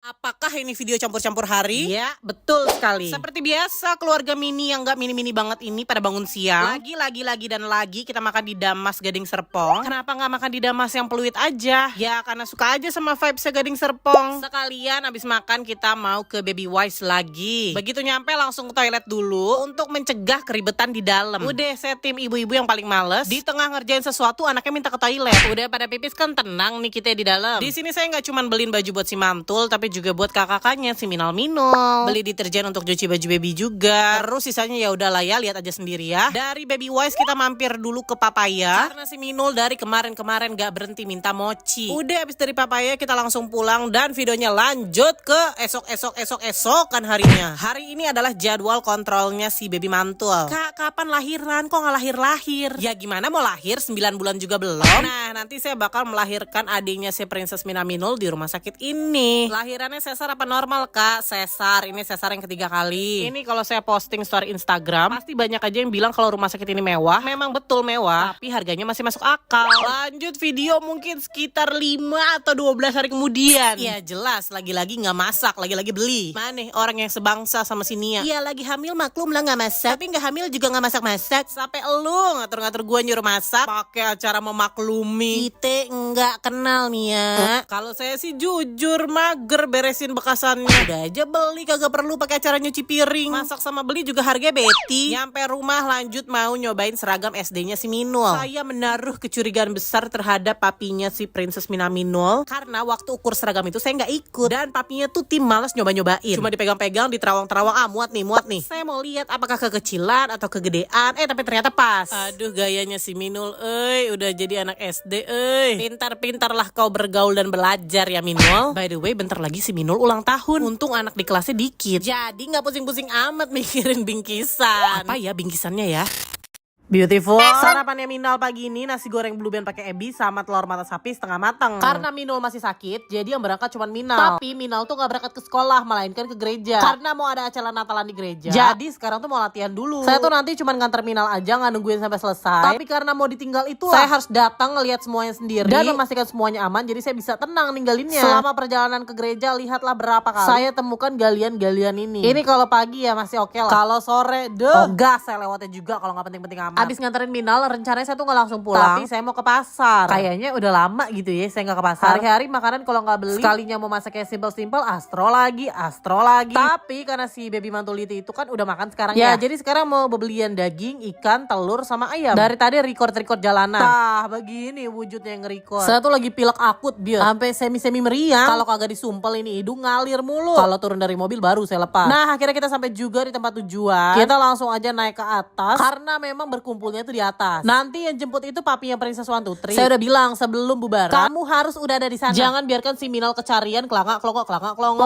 Apakah ini video campur-campur hari? Ya, betul sekali. Seperti biasa, keluarga mini yang gak mini-mini banget ini pada bangun siang. Lagi kita makan di Damas Gading Serpong. Kenapa gak makan di Damas yang Pluit aja? Ya, karena suka aja sama vibes-nya Gading Serpong. Sekalian abis makan kita mau ke Baby Wise lagi. Begitu nyampe langsung ke toilet dulu untuk mencegah keribetan di dalam. Udah, saya tim ibu-ibu yang paling males. Di tengah ngerjain sesuatu, anaknya minta ke toilet. Udah pada pipis kan tenang nih kita di dalam. Di sini saya nggak cuman beliin baju buat si mantul, tapi juga buat kakaknya si Minal. Beli deterjen untuk cuci baju baby juga. Terus sisanya ya udahlah ya, lihat aja sendiri ya. Dari Baby Wise kita mampir dulu ke Papaya karena si Minul dari kemarin gak berhenti minta mochi. Udah abis dari Papaya kita langsung pulang dan videonya lanjut ke esokan harinya. Hari ini adalah jadwal kontrolnya si baby mantul. Kak, kapan lahiran? Kok gak lahir-lahir? Ya gimana mau lahir, 9 bulan juga belum. Nah, nanti saya bakal melahirkan adiknya si Princess Minul di rumah sakit ini. Lahirannya sesar apa normal, Kak? Sesar, ini sesar yang ketiga kali. Ini kalau saya posting story Instagram, pasti banyak aja yang bilang kalau rumah sakit ini mewah. Memang betul mewah, tapi harganya masih masuk akal. Lanjut video mungkin sekitar 5 atau 12 hari kemudian. Iya jelas, lagi-lagi gak masak, lagi-lagi beli. Mana orang yang sebangsa sama si Nia? Iya lagi hamil maklum lah gak masak, tapi gak hamil juga gak masak-masak. Sampai elu ngatur-ngatur gue nyuruh masak, pakai acara memaklumi. Kita nggak kenal Nia. Kalau saya sih jujur mager beresin bekasannya. Udah aja beli, kagak perlu pakai acara nyuci piring. Masak sama beli juga harganya beti. Nyampe rumah lanjut mau nyobain seragam SD-nya si Minul. Saya menaruh kecurigaan besar terhadap papinya si Princess Minul karena waktu ukur seragam itu saya nggak ikut dan papinya tuh tim males nyoba-nyobain. Cuma dipegang-pegang, diterawang-terawang, muat nih. Saya mau lihat apakah kekecilan atau kegedean. Tapi ternyata pas. Aduh gayanya si Minul, udah jadi anak SD, Pintar-pintarlah kau bergaul dan belajar ya Minul. By the way, bentar lagi si Minul ulang tahun. Untung anak di kelasnya dikit. Jadi nggak pusing-pusing amat mikirin bingkisan. Apa ya bingkisannya ya? Beautiful. Sarapannya Minal pagi ini nasi goreng blue band pakai ebi sama telur mata sapi setengah matang. Karena Minul masih sakit, jadi yang berangkat cuma Minal. Tapi Minal tuh nggak berangkat ke sekolah, melainkan ke gereja. Karena mau ada acara Natalan di gereja. Jadi sekarang tuh mau latihan dulu. Saya tuh nanti cuma nganter Minal aja, nggak nungguin sampai selesai. Tapi karena mau ditinggal itu, saya harus datang ngelihat semuanya sendiri dan memastikan semuanya aman. Jadi saya bisa tenang ninggalinnya. Selama perjalanan ke gereja, lihatlah berapa kali saya temukan galian-galian ini. Ini kalau pagi ya masih oke lah. Kalau sore, gas saya lewatnya juga kalau nggak penting-penting amat. Abis nganterin Minal, rencananya saya tuh nggak langsung pulang, tapi saya mau ke pasar. Kayaknya udah lama gitu ya saya nggak ke pasar. Hari-hari makanan kalau nggak beli, sekalinya mau masaknya simple-simple, astro lagi. Tapi karena si baby mantuliti itu kan udah makan sekarang ya. Jadi sekarang mau belian daging, ikan, telur sama ayam. Dari tadi record jalanan. Nah, begini wujudnya yang nge-record. Saya tuh lagi pilek akut biar sampai semi meriang. Kalau kagak disumpel ini hidung ngalir mulu. Kalau turun dari mobil baru saya lepas. Nah, akhirnya kita sampai juga di tempat tujuan. Kita langsung aja naik ke atas karena memang berkumpulnya di atas. Nanti yang jemput itu papinya Princess 123. Saya udah bilang sebelum bubaran, kamu harus udah ada di sana. Jangan biarkan si Minal kecarian kelangak klongok.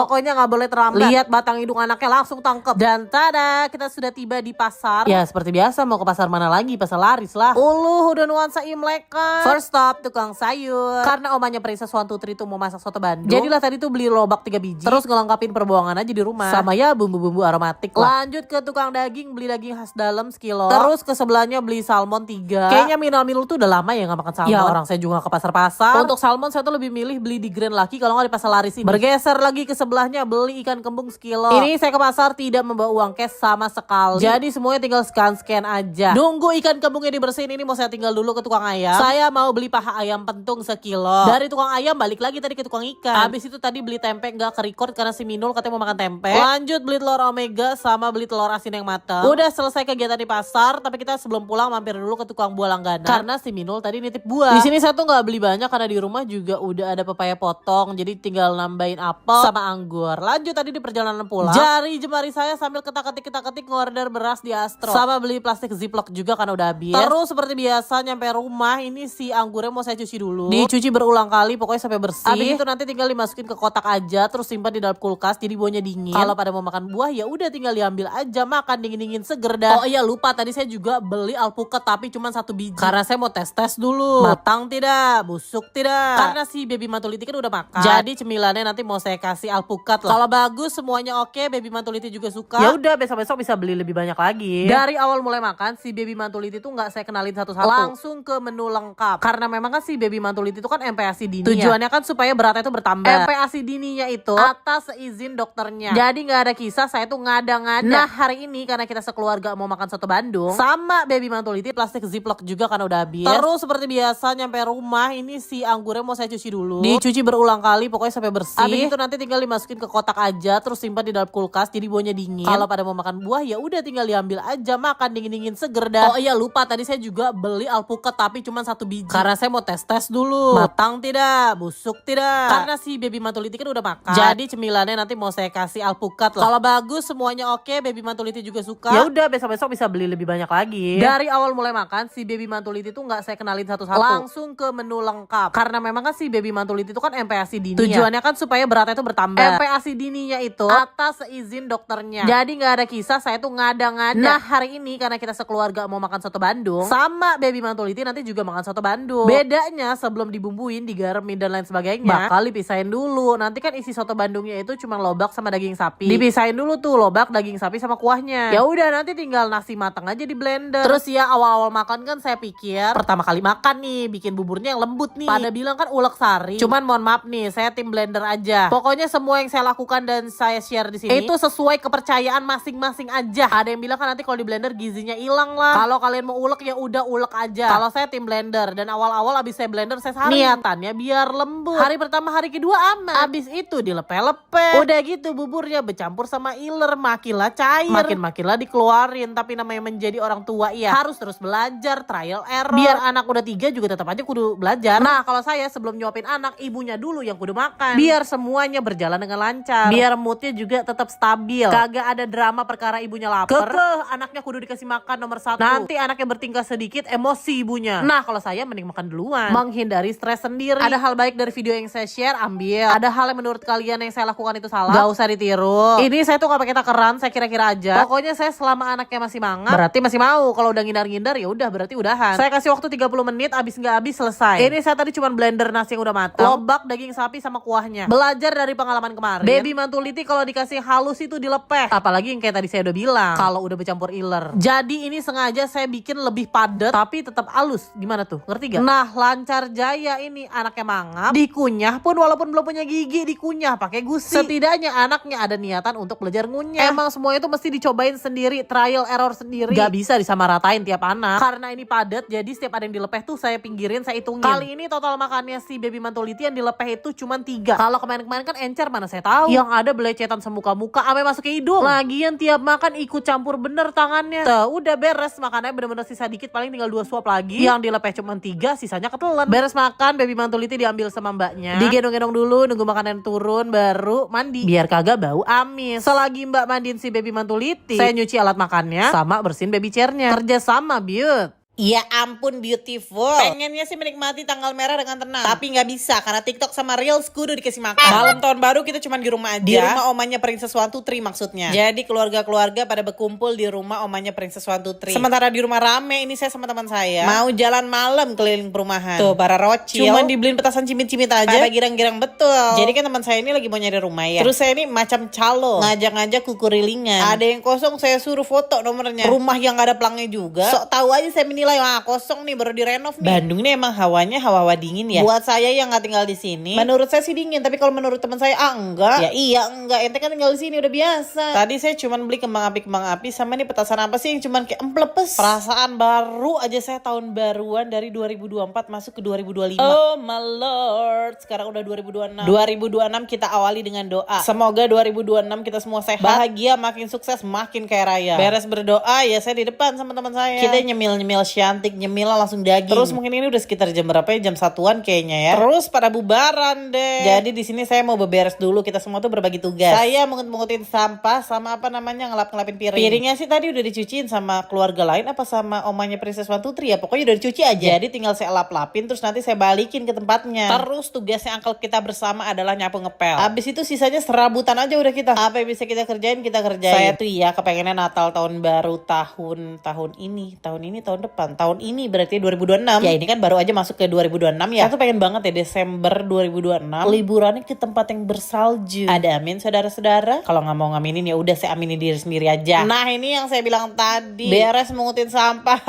Pokoknya nggak boleh terlambat. Lihat batang hidung anaknya langsung tangkep. Dan tada, kita sudah tiba di pasar. Ya seperti biasa, mau ke pasar mana lagi? Pasar laris lah. Udah nuansa Imlek kan. First stop tukang sayur. Karena omanya Princess 123 itu mau masak soto Bandung. Jadilah tadi tuh beli lobak 3 biji. Terus ngelengkapin perbuangan aja di rumah. Sama ya bumbu-bumbu aromatik lah. Lanjut ke tukang daging, beli daging khas dalam sekilo. Terus ke sebelahnya beli salmon 3. Kayaknya Minul tuh udah lama ya gak makan salmon. Ya orang saya juga ke pasar-pasar. Untuk salmon saya tuh lebih milih beli di Grand Lucky kalau gak di pasar laris ini. Bergeser lagi ke sebelahnya, beli ikan kembung sekilo. Ini saya ke pasar tidak membawa uang cash sama sekali. Jadi semuanya tinggal scan aja. Nunggu ikan kembungnya dibersihin, ini mau saya tinggal dulu ke tukang ayam. Saya mau beli paha ayam pentung sekilo. Dari tukang ayam balik lagi tadi ke tukang ikan. Habis itu tadi beli tempe gak ke-record karena si Minul katanya mau makan tempe. Lanjut beli telur omega sama beli telur asin yang matang. Udah selesai kegiatan di pasar, tapi kita sebelum pulang mampir dulu ke tukang buah langganan karena si Minul tadi nitip buah. Di sini saya tuh nggak beli banyak karena di rumah juga udah ada pepaya potong, jadi tinggal nambahin apel sama anggur. Lanjut tadi di perjalanan pulang, jari jemari saya sambil ketik ngorder beras di Astro sama beli plastik ziplock juga karena udah habis. Terus seperti biasa nyampe rumah, ini si anggurnya mau saya cuci dulu, dicuci berulang kali pokoknya sampai bersih. Habis itu nanti tinggal dimasukin ke kotak aja, terus simpan di dalam kulkas jadi buahnya dingin. Kalau pada mau makan buah ya udah tinggal diambil aja, makan dingin seger dah. Oh iya lupa tadi saya juga beli beli alpukat tapi cuma 1 biji. Karena saya mau tes dulu. Matang tidak, busuk tidak. Karena si baby Mantuliti kan udah makan. Jadi cemilannya nanti mau saya kasih alpukat lah. Kalau bagus semuanya oke, baby Mantuliti juga suka. Ya udah besok-besok bisa beli lebih banyak lagi. Dari awal mulai makan si baby Mantuliti tuh nggak saya kenalin satu-satu. Langsung ke menu lengkap. Karena memang kan si baby Mantuliti itu kan MPASI dini. Tujuannya kan supaya beratnya itu bertambah. MPASI dininya itu atas seizin dokternya. Jadi nggak ada kisah saya tuh ngada-ngada. Nah hari ini karena kita sekeluarga mau makan soto Bandung sama baby Mantuliti, plastik ziplock juga karena udah habis. Terus seperti biasa nyampe rumah ini si anggurnya mau saya cuci dulu. Dicuci berulang kali pokoknya sampai bersih. Habis itu nanti tinggal dimasukin ke kotak aja, terus simpan di dalam kulkas jadi baunya dingin. Kalau pada mau makan buah ya udah tinggal diambil aja, makan dingin-dingin seger dah. Oh iya lupa tadi saya juga beli alpukat tapi cuma 1 biji. Karena saya mau tes dulu. Matang tidak, busuk tidak. Karena si baby Mantuliti kan udah makan. Jadi cemilannya nanti mau saya kasih alpukat lah. Kalau bagus semuanya oke, baby Mantuliti juga suka. Ya udah besok-besok bisa beli lebih banyak lagi. Dari awal mulai makan si baby Mantuliti tuh nggak saya kenalin satu-satu. Langsung ke menu lengkap. Karena memang kan si baby Mantuliti itu kan MPASI dini. Tujuannya kan supaya beratnya itu bertambah. MPASI dininya itu atas seizin dokternya. Jadi nggak ada kisah saya tuh ngada-ngada. Nah hari ini karena kita sekeluarga mau makan soto Bandung sama baby Mantuliti nanti juga makan soto Bandung. Bedanya sebelum dibumbuin, digaremin dan lain sebagainya bakal dipisahin dulu. Nanti kan isi soto Bandungnya itu cuma lobak sama daging sapi. Dipisahin dulu tuh lobak, daging sapi sama kuahnya. Ya udah nanti tinggal nasi matang aja di blender. Terus ya awal-awal makan kan saya pikir pertama kali makan nih bikin buburnya yang lembut nih. Pada bilang kan ulek sari. Cuman mohon maaf nih, saya tim blender aja. Pokoknya semua yang saya lakukan dan saya share di sini itu sesuai kepercayaan masing-masing aja. Ada yang bilang kan nanti kalau di blender gizinya hilang lah. Kalau kalian mau ulek ya udah ulek aja. Kalau saya tim blender dan awal-awal abis saya blender saya saring. Niatannya biar lembut. Hari pertama hari kedua aman. Abis itu dilepe-lepe. Udah gitu buburnya bercampur sama iler, makinlah cair. Makin-makinlah dikeluarin. Tapi namanya menjadi orang tua ya harus terus belajar, trial error. Biar anak udah 3 juga tetap aja kudu belajar. Nah kalau saya sebelum nyuapin anak, ibunya dulu yang kudu makan. Biar semuanya berjalan dengan lancar. Biar moodnya juga tetap stabil. Kagak ada drama perkara ibunya lapar. Anaknya kudu dikasih makan nomor 1. Nanti anaknya bertingkah sedikit emosi ibunya. Nah kalau saya mending makan duluan. Menghindari stres sendiri. Ada hal baik dari video yang saya share, ambil. Ada hal yang menurut kalian yang saya lakukan itu salah, gak usah ditiru. Ini saya tuh gak pakai takaran, saya kira-kira aja. Pokoknya saya selama anaknya masih mangap, berarti masih mau. Kalau udah ngindar-ngindar ya udah berarti udahan. Saya kasih waktu 30 menit, abis nggak abis selesai. Ini saya tadi cuma blender nasi yang udah matang, lobak daging sapi sama kuahnya. Belajar dari pengalaman kemarin. Baby Mantuliti kalau dikasih halus itu dilepeh. Apalagi yang kayak tadi saya udah bilang, kalau udah bercampur iler. Jadi ini sengaja saya bikin lebih padat tapi tetap halus. Gimana tuh? Ngerti gak? Nah lancar jaya ini anaknya mangap, dikunyah pun walaupun belum punya gigi dikunyah pakai gusi. Setidaknya anaknya ada niatan untuk belajar ngunyah. Emang semuanya itu mesti dicobain sendiri, trial error sendiri. Gak bisa disamaratain tiap anak. Karena ini padat jadi setiap ada yang dilepeh tuh saya pinggirin, saya hitungin. Kali ini total makannya si baby Mantuliti yang dilepeh itu cuma 3. Kalau kemarin-kemarin kan encer mana saya tahu. Yang ada belecetan semuka-muka sampai masuk ke hidung. Lagian tiap makan ikut campur bener tangannya. Tuh udah beres makannya bener-bener sisa dikit, paling tinggal 2 suap lagi. Yang dilepeh cuma 3, sisanya ketelan. Beres makan baby Mantuliti diambil sama mbaknya. Digendong-gendong dulu nunggu makanan turun baru mandi. Biar kagak bau amis. Selagi mbak mandiin si baby Mantuliti, saya nyuci alat makannya sama bersihin baby chairnya. Kerja sama Biut. Ya ampun beautiful. Pengennya sih menikmati tanggal merah dengan tenang, tapi nggak bisa karena TikTok sama Reels kudu dikasih makan. Malam tahun baru kita cuma di rumah aja. Di rumah omanya Princess 123 maksudnya. Jadi keluarga-keluarga pada berkumpul di rumah omanya Princess 123. Sementara di rumah rame, ini saya sama teman saya mau jalan malam keliling perumahan. Tuh para rocil. Cuman dibeliin petasan cimit-cimit aja. Pada girang-girang betul. Jadi kan teman saya ini lagi mau nyari rumah ya. Terus saya ini macam calo ngajak-ngajak kukurilingan. Ada yang kosong saya suruh foto nomornya. Rumah yang gak ada pelangnya juga. Sok tahu aja saya menilai kosong nih baru direnov nih. Bandung nih emang hawanya hawa dingin ya. Buat saya yang nggak tinggal di sini, menurut saya sih dingin. Tapi kalau menurut teman saya enggak. Ya iya enggak. Ente kan tinggal di sini udah biasa. Tadi saya cuman beli kembang api sama nih petasan apa sih yang cuman kayak emplepes. Perasaan baru aja saya tahun baruan dari 2024 masuk ke 2025. Oh my lord. Sekarang udah 2026. 2026 kita awali dengan doa. Semoga 2026 kita semua sehat, bahagia, makin sukses, makin kaya raya. Beres berdoa ya saya di depan sama teman saya. Kita nyemil-nyemil cantik, nyemil langsung daging. Terus mungkin ini udah sekitar jam berapa ya? Jam 1-an kayaknya ya. Terus pada bubaran deh. Jadi di sini saya mau beberes dulu, kita semua tuh berbagi tugas. Saya mengut-mengutin sampah sama apa namanya ngelap-ngelapin piring. Piringnya sih tadi udah dicuciin sama keluarga lain apa sama omanya Princess 123 ya. Pokoknya udah dicuci aja. Jadi tinggal saya lap-lapin terus nanti saya balikin ke tempatnya. Terus tugasnya uncle kita bersama adalah nyapu ngepel. Habis itu sisanya serabutan aja udah kita. Apa yang bisa kita kerjain kita kerjain. Saya tuh ya kepengennya Natal tahun baru tahun ini tahun depan. Tahun ini berarti 2026. Ya ini kan baru aja masuk ke 2026 ya. Saya tuh pengen banget ya Desember 2026 liburannya ke tempat yang bersalju. Ada amin saudara-saudara? Kalau nggak mau ngaminin ya udah saya aminin diri sendiri aja. Nah ini yang saya bilang tadi. Beres mengutin sampah.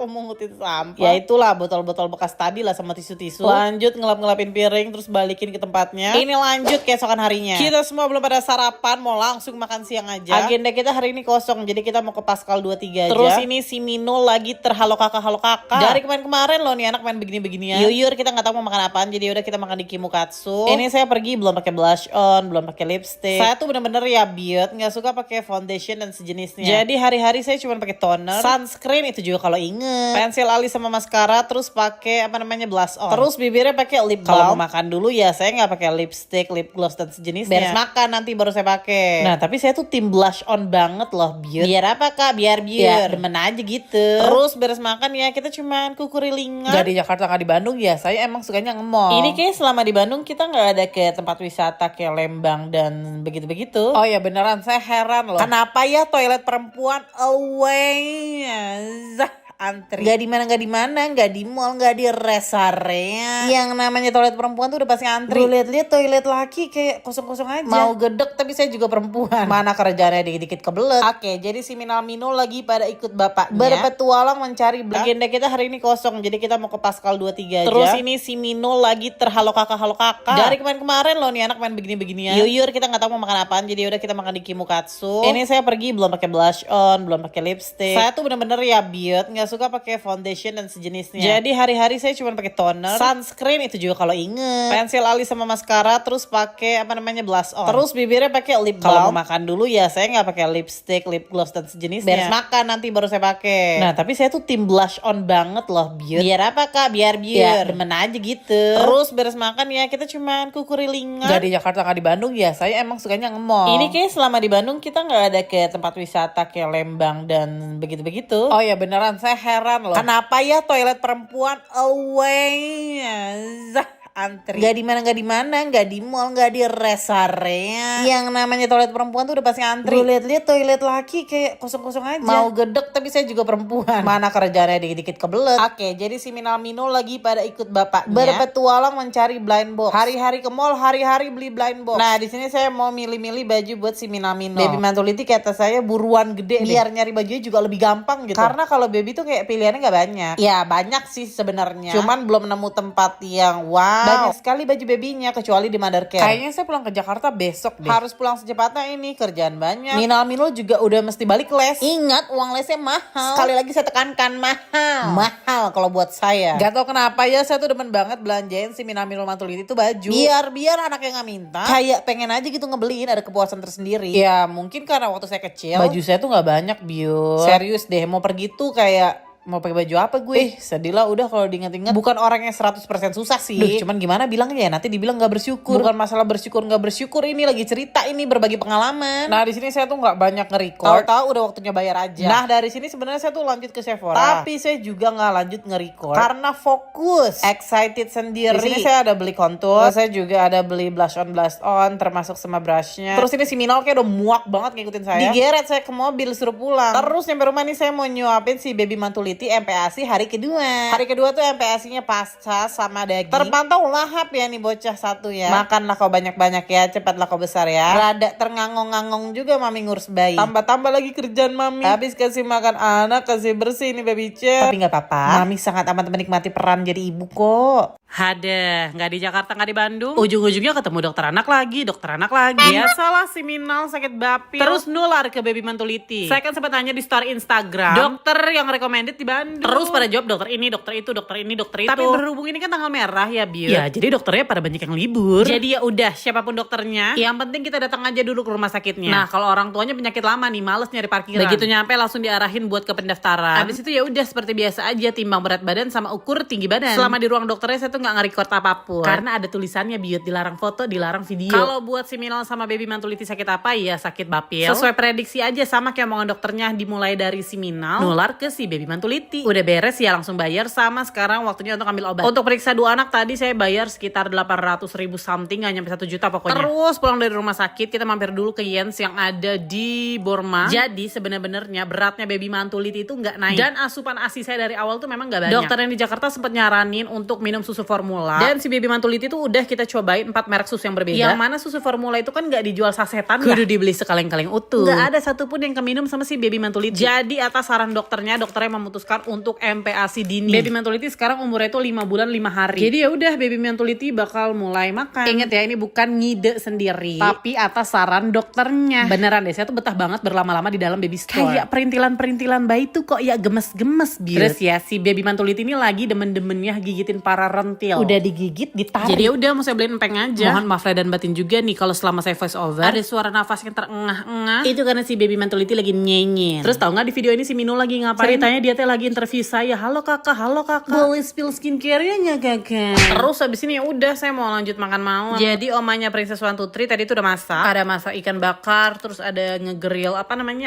Mengutin sampah. Ya itulah botol-botol bekas tadi lah sama tisu-tisu. Lanjut ngelap-ngelapin piring terus balikin ke tempatnya. Ini lanjut keesokan harinya. Kita semua belum pada sarapan, mau langsung makan siang aja. Agenda kita hari ini kosong, jadi kita mau ke Pascal 23 aja. Terus ini si Mino lagi terhalo kakak. Dari kemarin loh nih anak main begini-beginian. Yuyur kita nggak tahu mau makan apaan, jadi udah kita makan di Kimukatsu. Ini saya pergi belum pakai blush on, belum pakai lipstick. Saya tuh bener-bener ya biot, nggak suka pakai foundation dan sejenisnya. Jadi hari-hari saya cuma pakai toner, sunscreen itu juga kalau inget. Pensil alis sama maskara, terus pakai apa namanya blush on. Terus bibirnya pakai lip balm. Kalau mau makan dulu ya saya nggak pakai lipstick, lip gloss dan sejenisnya. Beres makan nanti baru saya pakai. Nah tapi saya tuh tim blush on banget loh biar. Biar apa kak? Biar ya, demen aja gitu. Terus beres makan ya kita cuman kukurilingan. Gak di Jakarta nggak di Bandung ya. Saya emang sukanya nge-mall. Ini kayak selama di Bandung kita nggak ada ke tempat wisata kayak Lembang dan begitu-begitu. Oh ya beneran saya heran loh. Kenapa ya toilet perempuan away? Antri. Gak di mana, gak di mall, gak di rest area. Yang namanya toilet perempuan tuh udah pasti antri. Gue liat-liat toilet laki kayak kosong-kosong aja. Mau gedek tapi saya juga perempuan. Mana kerjaannya dikit-dikit kebelet. Oke, jadi si Minal Mino lagi pada ikut bapaknya berpetualang mencari agenda kita hari ini kosong. Jadi kita mau ke Pascal 23 aja. Terus ini si Mino lagi terhalo kakak. Dari kemarin loh nih anak main begini-beginian. Yuyur kita nggak tahu mau makan apaan, jadi udah kita makan di Kimukatsu. Ini saya pergi belum pakai blush on, belum pakai lipstick. Saya tuh bener-bener ya biot, nggak suka pakai foundation dan sejenisnya. Jadi hari-hari saya cuma pakai toner, sunscreen itu juga kalau inget. Pensil alis sama maskara, terus pakai apa namanya blush on. Terus bibirnya pakai lip balm. Kalau mau makan dulu ya saya nggak pakai lipstick, lip gloss dan sejenisnya. Beres makan nanti baru saya pakai. Nah tapi saya tuh tim blush on banget loh biar apa kak? Biar ya, demen aja gitu. Terus beres makan ya kita cuman kukurilingan. Gak di Jakarta nggak di Bandung ya. Saya emang sukanya nge-mall. Ini kayak selama di Bandung kita nggak ada ke tempat wisata kayak Lembang dan begitu-begitu. Oh ya beneran saya heran loh. Kenapa ya toilet perempuan away? Antri. Gak di mana, gak di mall, gak di rest area. Yang namanya toilet perempuan tuh udah pasti antri. Gue liat-liat toilet laki kayak kosong-kosong aja. Mau gedek tapi saya juga perempuan. Mana kerjaannya dikit-dikit kebelet. Oke, jadi si Minal Mino lagi pada ikut bapaknya berpetualang mencari blind box. Hari-hari ke mall, hari-hari beli blind box. Nah, di sini saya mau milih-milih baju buat si Minal Mino. Baby Mantuliti kata saya buruan gede biar nyari bajunya juga lebih gampang gitu. Karena kalau baby tuh kayak pilihannya gak banyak. Ya, banyak sih sebenarnya. Cuman belum nemu tempat yang wow. Banyak sekali baju babynya kecuali di Mother Care. Kayaknya saya pulang ke Jakarta besok deh. Harus pulang secepatnya ini, kerjaan banyak. Minal Mino juga udah mesti balik les. Ingat uang lesnya mahal. Sekali lagi saya tekankan mahal. Mahal kalau buat saya. Gak tau kenapa ya saya tuh demen banget belanjain si Minal Mino Mantuliti itu baju. Biar anaknya gak minta. Kayak pengen aja gitu ngebeliin, ada kepuasan tersendiri. Ya mungkin karena waktu saya kecil baju saya tuh gak banyak bio. Serius deh mau pergi tuh kayak mau pakai baju apa gue? Sedih lah udah kalau diinget-inget. Bukan orang yang 100% susah sih. Duh, cuman gimana bilangnya ya? Nanti dibilang gak bersyukur. Bukan masalah bersyukur gak bersyukur, ini lagi cerita, ini berbagi pengalaman. Nah di sini saya tuh nggak banyak nge-record. Tahu-tahu udah waktunya bayar aja. Nah dari sini sebenarnya saya tuh lanjut ke Sephora. Tapi saya juga nggak lanjut nge-record karena fokus, excited sendiri. Di sini saya ada beli contour. Saya juga ada beli blush on, termasuk sama brushnya. Terus ini si Minal kayak udah muak banget ngikutin saya. Digeret saya ke mobil suruh pulang. Terus nyampe rumah nih saya mau nyuapin si baby Mantuliti MPASI hari kedua. Hari kedua tuh MPASI-nya pasta sama daging. Terpantau lahap ya nih bocah satu ya. Makanlah kau banyak-banyak ya, cepatlah kau besar ya. Rada terngangong-ngangong juga mami ngurus bayi. Tambah-tambah lagi kerjaan mami. Habis kasih makan anak, kasih bersih nih baby chair. Tapi gak apa-apa, mami sangat amat menikmati peran jadi ibu kok. Ada, nggak di Jakarta, nggak di Bandung. Ujung-ujungnya ketemu dokter anak lagi. Biasalah si Minal sakit bapil. Terus nular ke baby Mantuliti. Saya kan sempat tanya di story Instagram, dokter yang recommended di Bandung. Terus pada jawab dokter ini, dokter itu, dokter ini, dokter itu. Tapi berhubung ini kan tanggal merah ya, Biu. Ya, jadi dokternya pada banyak yang libur. Jadi ya udah, siapapun dokternya, yang penting kita datang aja dulu ke rumah sakitnya. Nah, kalau orang tuanya penyakit lama nih, males nyari parkiran. Begitu nyampe langsung diarahin buat ke pendaftaran. Habis itu ya udah seperti biasa aja, timbang berat badan sama ukur tinggi badan. Selama di ruang dokternya saya tuh nggak nge-record apapun karena ada tulisannya, Biut, dilarang foto, dilarang video. Kalau buat si Minal sama baby Mantuliti sakit apa, ya sakit bapil. Sesuai prediksi aja, sama kayak omongan dokternya, dimulai dari si Minal nular ke si baby Mantuliti. Udah beres ya langsung bayar, sama sekarang waktunya untuk ambil obat. Untuk periksa 2 anak tadi saya bayar sekitar 800.000 something, nggak nyampe 1 juta pokoknya. Terus pulang dari rumah sakit kita mampir dulu ke Jens yang ada di Borma. Jadi sebenarnya beratnya baby Mantuliti itu nggak naik, dan asupan ASI saya dari awal tuh memang nggak banyak. Dokter yang di Jakarta sempat nyaranin untuk minum susu formula. Dan si baby Mantuliti itu udah kita cobain 4 merek susu yang berbeda. Yang mana susu formula itu kan gak dijual sasetan, kudu dibeli sekaleng-kaleng utuh. Gak ada satupun yang keminum sama si baby Mantuliti. Jadi atas saran dokternya memutuskan untuk MPASI dini. Baby Mantuliti sekarang umurnya itu 5 bulan 5 hari. Jadi ya udah, baby Mantuliti bakal mulai makan. Ingat ya, ini bukan ngide sendiri, tapi atas saran dokternya. Beneran deh, saya tuh betah banget berlama-lama di dalam baby store. Kayak perintilan-perintilan bayi tuh kok ya gemes-gemes, Biut. Terus ya si baby Mantuliti ini lagi demen-demennya gigitin para rentil. Udah digigit, ditarik. Jadi ya udah, mau saya beliin empeng aja. Mohon maaf lahir dan batin juga nih kalau selama saya voice over ada suara nafas yang terengah-engah. Itu karena si baby Mantuliti lagi nyenyir. Terus tahu nggak di video ini si Minul lagi ngapain? Ceritanya dia teh lagi interview saya. Halo kakak, boleh spill skincare-nya nggak kakak? Terus habis ini ya udah, saya mau lanjut makan malam. Jadi omanya Princess 123 tadi tuh udah masak. Ada masak ikan bakar, terus ada ngegrill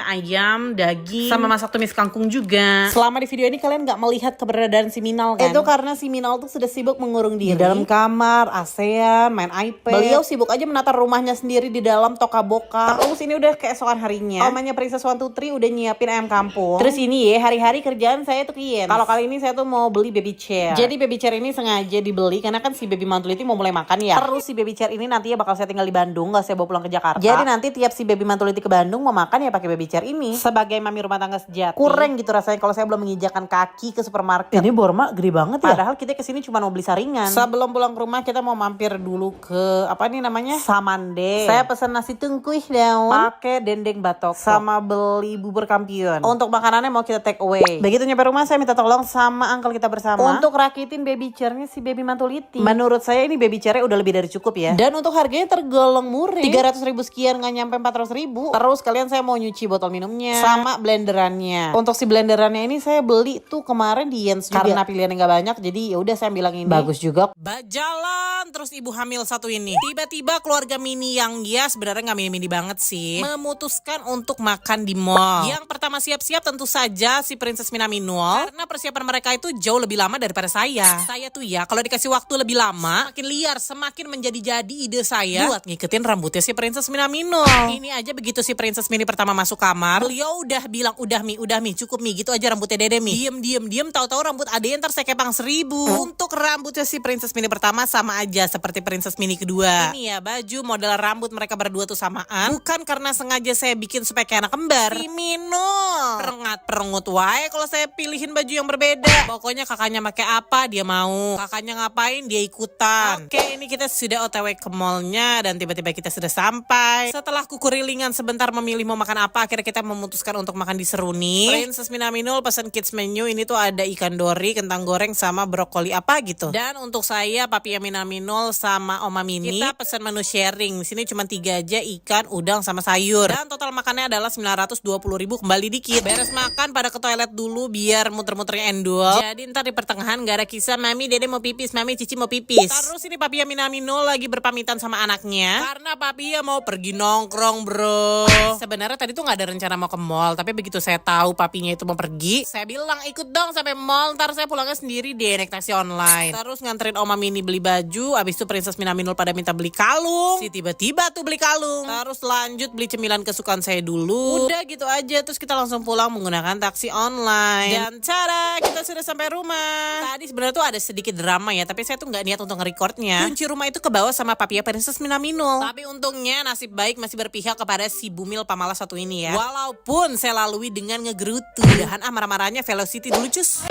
ayam, daging, sama masak tumis kangkung juga. Selama di video ini kalian nggak melihat keberadaan si Minal kan? Itu karena si Minal tuh sudah sibuk mengurung diri di dalam kamar, ASEAN, main iPad. Beliau sibuk aja menata rumahnya sendiri di dalam toka-boka. Terus ini udah keesokan harinya, omanya Princess 123 udah nyiapin ayam kampung. Terus ini ya, hari-hari kerjaan saya tuh Kian. Kalau kali ini saya tuh mau beli baby chair. Jadi baby chair ini sengaja dibeli karena kan si baby Mantuliti mau mulai makan ya. Terus si baby chair ini nantinya bakal saya tinggal di Bandung, gak saya bawa pulang ke Jakarta. Jadi nanti tiap si baby Mantuliti ke Bandung mau makan ya pakai baby chair ini. Sebagai mami rumah tangga sejati, kurang gitu rasanya kalau saya belum menginjakan kaki ke supermarket. Ini Borma gede banget ya. Padahal kita kesini cuma mau beli saringan. Sebelum pulang ke rumah kita mau mampir dulu ke apa nih namanya, Samande. Saya pesan nasi tungkuih daun pakai dendeng batok sama beli bubur kampiun. Untuk makanannya mau kita take away. Begitu nyampe rumah saya minta tolong sama uncle kita bersama untuk rakitin baby chairnya si baby Mantuliti. Menurut saya ini baby chairnya udah lebih dari cukup ya. Dan untuk harganya tergolong murah, 300.000 sekian, nggak nyampe 400.000. Terus kalian saya mau nyuci botol minumnya sama blenderannya. Untuk si blenderannya ini saya beli tuh kemarin di Jens juga karena pilihannya nggak banyak. Jadi ya udah saya bilang ini bagus juga. Jalan terus ibu hamil satu ini tiba-tiba keluarga mini yang ya sebenarnya nggak mini-mini banget sih, memutuskan untuk makan di mall. Yang pertama siap-siap tentu saja si Princess Minaminul, karena persiapan mereka itu jauh lebih lama daripada saya. Saya tuh ya kalau dikasih waktu lebih lama, semakin liar, semakin menjadi-jadi ide saya buat ngikutin rambutnya si Princess Minaminul. Ini aja begitu si Princess Mini pertama masuk kamar, beliau udah bilang udah mi cukup mi, gitu aja rambutnya dede mi. Diem tahu-tahu rambut adenya ntar saya kepang 1000. Untuk rambutnya si Princess Mini pertama sama aja seperti Princess Mini kedua. Ini ya baju model rambut mereka berdua tuh samaan. Bukan karena sengaja saya bikin supaya kayak anak kembar. Si Minul perengut wae kalau saya pilihin baju yang berbeda. Pokoknya kakaknya pakai apa dia mau, kakaknya ngapain dia ikutan. Oke, ini kita sudah OTW ke mallnya dan tiba-tiba kita sudah sampai. Setelah kukurilingan sebentar memilih mau makan apa, akhirnya kita memutuskan untuk makan di Seruni. Princess Minaminul pesan kids menu, ini tuh ada ikan dori, kentang goreng sama brokoli apa gitu. Dan untuk saya, Papi Minaminul sama Oma Mini, kita pesan menu sharing. Di sini cuma 3 aja, ikan, udang sama sayur. Dan total makannya adalah 920.000, kembali dikit. Beres makan pada ke toilet dulu biar muter-muternya endul. Jadi ntar di pertengahan gak ada kisah Mami Dede mau pipis, Mami Cici mau pipis. Terus ini Papi Minaminul lagi berpamitan sama anaknya karena Papi mau pergi nongkrong, bro. Sebenarnya tadi tuh gak ada rencana mau ke mall, tapi begitu saya tahu papinya itu mau pergi, saya bilang ikut dong sampai mall, ntar saya pulangnya sendiri deh naik taksi online. Terus nganterin Oma Mini beli baju, abis itu Princess Minaminul pada minta beli kalung. Si tiba-tiba tuh beli kalung. Terus lanjut beli cemilan kesukaan saya dulu. Udah gitu aja, terus kita langsung pulang menggunakan taksi online. Dan cara kita sudah sampai rumah. Tadi sebenarnya tuh ada sedikit drama ya, tapi saya tuh nggak niat untuk nge-recordnya. Kunci rumah itu kebawa sama Papia Princess Minaminul. Tapi untungnya nasib baik masih berpihak kepada si bumil pamalas satu ini ya. Walaupun saya lalui dengan ngegerutu. Mudahan marah-marahnya velocity dulu cus.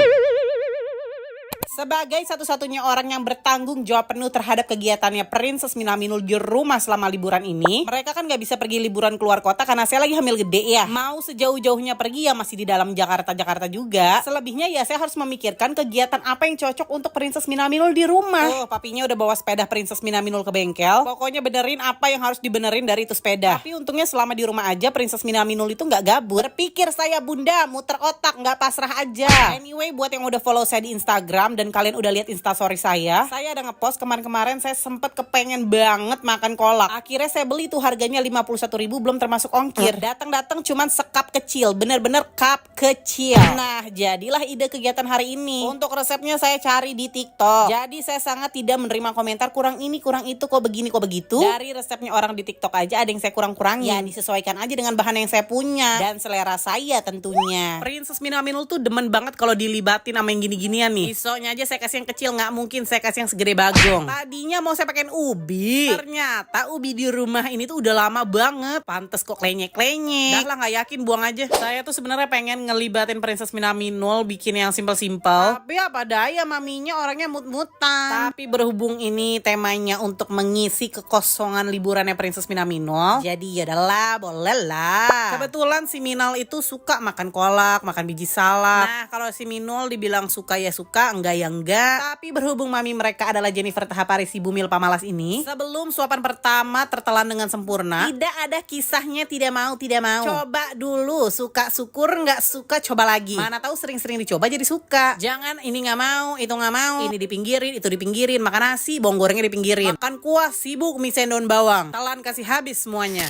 Sebagai satu-satunya orang yang bertanggung jawab penuh terhadap kegiatannya Princess Minaminul di rumah selama liburan ini, mereka kan gak bisa pergi liburan keluar kota karena saya lagi hamil gede ya. Mau sejauh-jauhnya pergi ya masih di dalam Jakarta juga. Selebihnya ya saya harus memikirkan kegiatan apa yang cocok untuk Princess Minaminul di rumah. Papinya udah bawa sepeda Princess Minaminul ke bengkel. Pokoknya benerin apa yang harus dibenerin dari itu sepeda. Tapi untungnya selama di rumah aja Princess Minaminul itu gak gabut. Berpikir saya bunda, muter otak, gak pasrah aja. Anyway, buat yang udah follow saya di Instagram dan kalian udah lihat instastory saya ada ngepost kemarin saya sempet kepengen banget makan kolak. Akhirnya saya beli tuh harganya 51.000 belum termasuk ongkir. Datang cuman sekap kecil, bener-bener cup kecil. Nah, jadilah ide kegiatan hari ini. Untuk resepnya saya cari di TikTok. Jadi saya sangat tidak menerima komentar kurang ini, kurang itu, kok begini, kok begitu. Dari resepnya orang di TikTok aja ada yang saya kurang-kurangin. Ya disesuaikan aja dengan bahan yang saya punya dan selera saya tentunya. Princess Minaminul tuh demen banget kalau dilibatin sama yang gini-ginian nih. Isonya aja saya kasih yang kecil, nggak mungkin saya kasih yang segede bagong. Tadinya mau saya pakein ubi, ternyata ubi di rumah ini tuh udah lama banget. Pantes kok klenyek-klenyek. Dah lah, nggak yakin, buang aja. Saya tuh sebenarnya pengen ngelibatin Princess Minaminul bikin yang simple-simple. Tapi apa daya, maminya orangnya mut-mutan. Tapi berhubung ini temanya untuk mengisi kekosongan liburannya Princess Minaminul, jadi ya udahlah, boleh lah. Kebetulan si Minal itu suka makan kolak, makan biji salak. Nah, kalau si Minul dibilang suka ya suka, enggak ya enggak. Tapi berhubung mami mereka adalah Jennifer Tahapari si Bumil Pamalas ini, sebelum suapan pertama tertelan dengan sempurna, tidak ada kisahnya tidak mau. Coba dulu, suka syukur, nggak suka coba lagi. Mana tahu sering-sering dicoba jadi suka. Jangan ini nggak mau, itu nggak mau, ini dipinggirin, itu dipinggirin. Makan nasi, bawang gorengnya dipinggirin. Makan kuah, sibuk misen daun bawang. Telan kasih habis semuanya.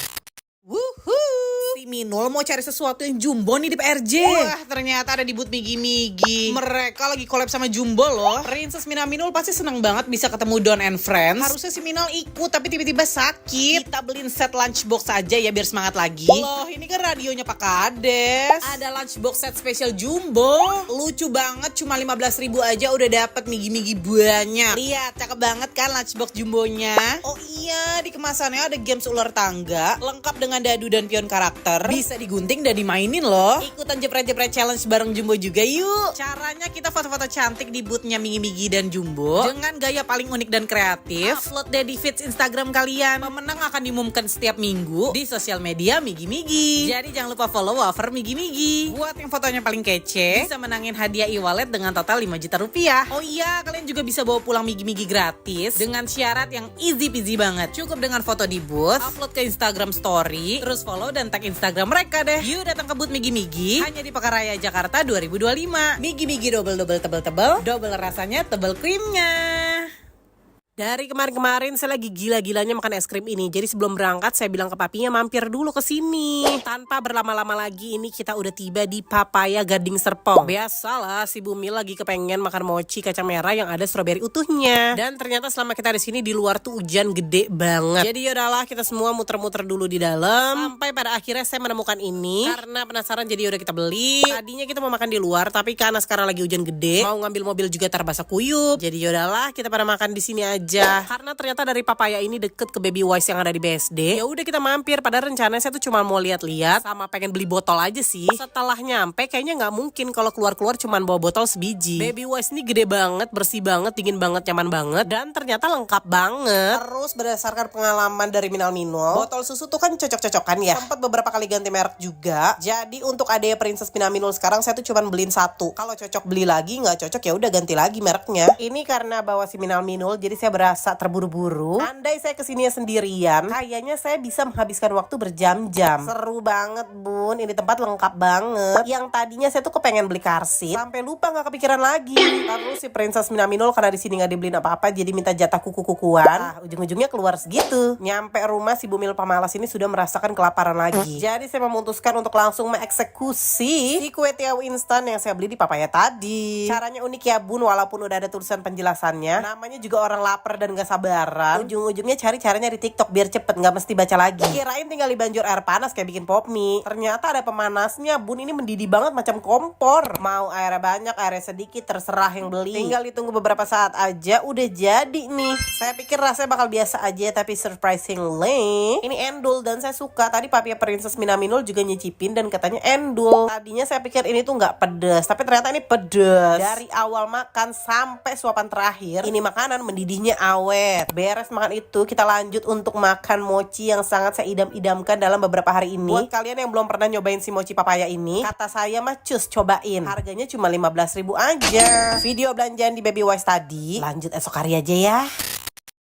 Wuhuu, si Minul mau cari sesuatu yang jumbo nih di PRJ. Wah, ternyata ada di booth Migi-Migi. Mereka lagi collab sama Jumbo loh. Princess Minaminul pasti seneng banget bisa ketemu Don and Friends. Harusnya si Minul ikut tapi tiba-tiba sakit. Kita beliin set lunchbox aja ya biar semangat lagi. Loh, ini kan radionya Pak Kades. Ada lunchbox set spesial Jumbo. Lucu banget, cuma 15.000 aja udah dapet Migi-Migi banyak. Lihat, cakep banget kan lunchbox Jumbonya. Oh iya, di kemasannya ada games ular tangga lengkap dengan dadu dan pion karakter. Bisa digunting dan dimainin loh. Ikutan jepret-jepret challenge bareng Jumbo juga yuk. Caranya kita foto-foto cantik di boothnya Migi-Migi dan Jumbo dengan gaya paling unik dan kreatif. Upload deh di feeds Instagram kalian. Pemenang akan diumumkan setiap minggu di sosial media Migi-Migi. Jadi jangan lupa follow Wafer Migi-Migi. Buat yang fotonya paling kece bisa menangin hadiah e-wallet dengan total 5 juta rupiah. Oh iya, kalian juga bisa bawa pulang Migi-Migi gratis dengan syarat yang easy peasy banget. Cukup dengan foto di booth, upload ke Instagram story, terus follow dan tag Instagram mereka deh. Yuk datang ke booth Migi-Migi hanya di Pekaraya Jakarta 2025. Migi-Migi double tebel, double rasanya, tebel krimnya. Dari kemarin-kemarin saya lagi gila-gilanya makan es krim ini. Jadi sebelum berangkat saya bilang ke papinya mampir dulu ke sini. Tanpa berlama-lama lagi ini kita udah tiba di Papaya Gading Serpong. Biasalah si Bumil lagi kepengen makan mochi kacang merah yang ada stroberi utuhnya. Dan ternyata selama kita di sini di luar tuh hujan gede banget. Jadi yaudahlah kita semua muter-muter dulu di dalam. Sampai pada akhirnya saya menemukan ini. Karena penasaran jadi udah kita beli. Tadinya kita mau makan di luar tapi karena sekarang lagi hujan gede, mau ngambil mobil juga terbasah kuyup. Jadi yaudahlah kita pada makan di sini aja. Karena ternyata dari Papaya ini deket ke Baby Wise yang ada di BSD. Ya udah kita mampir. Padahal rencananya saya tuh cuma mau lihat-lihat sama pengen beli botol aja sih. Setelah nyampe kayaknya nggak mungkin kalau keluar-keluar cuma bawa botol sebiji. Baby Wise ini gede banget, bersih banget, dingin banget, nyaman banget, dan ternyata lengkap banget. Terus berdasarkan pengalaman dari Minal-Minul, botol susu tuh kan cocok-cocokan ya. Sempat beberapa kali ganti merek juga. Jadi untuk adanya Princess Minaminul sekarang saya tuh cuma beliin satu. Kalau cocok beli lagi, nggak cocok ya udah ganti lagi mereknya. Ini karena bawa si Minal-Minul jadi saya berasa terburu-buru. Andai saya kesini sendirian, kayaknya saya bisa menghabiskan waktu berjam-jam. Seru banget bun, ini tempat lengkap banget. Yang tadinya saya tuh kepengen beli car seat, sampai lupa nggak kepikiran lagi. Terus si Princess Minaminul karena di sini nggak dibeliin apa-apa, jadi minta jatah kuku-kukuan. Ujung-ujungnya keluar segitu. Nyampe rumah si Bumil Pamalas ini sudah merasakan kelaparan lagi. Jadi saya memutuskan untuk langsung mengeksekusi si kue tiaw instan yang saya beli di Papaya tadi. Caranya unik ya bun, walaupun udah ada tulisan penjelasannya. Namanya juga orang lapar lapar dan gak sabaran. Ujung-ujungnya cari nyari TikTok biar cepet, gak mesti baca lagi. Kirain tinggal dibanjur air panas kayak bikin pop mie. Ternyata ada pemanasnya. Bun, ini mendidih banget macam kompor. Mau airnya banyak, airnya sedikit, terserah yang beli. Tinggal ditunggu beberapa saat aja udah jadi nih. Saya pikir rasanya bakal biasa aja, tapi surprisingly ini endul dan saya suka. Tadi Papia Princess Minaminul juga nyicipin dan katanya endul. Tadinya saya pikir ini tuh nggak pedes, tapi ternyata ini pedes. Dari awal makan sampai suapan terakhir, ini makanan mendidihnya awet. Beres makan itu, kita lanjut untuk makan mochi yang sangat saya idam-idamkan dalam beberapa hari ini. Buat kalian yang belum pernah nyobain si mochi papaya ini, kata saya mah cus cobain. Harganya cuma 15.000 aja. Video belanjaan di Baby Wise tadi lanjut esok hari aja ya.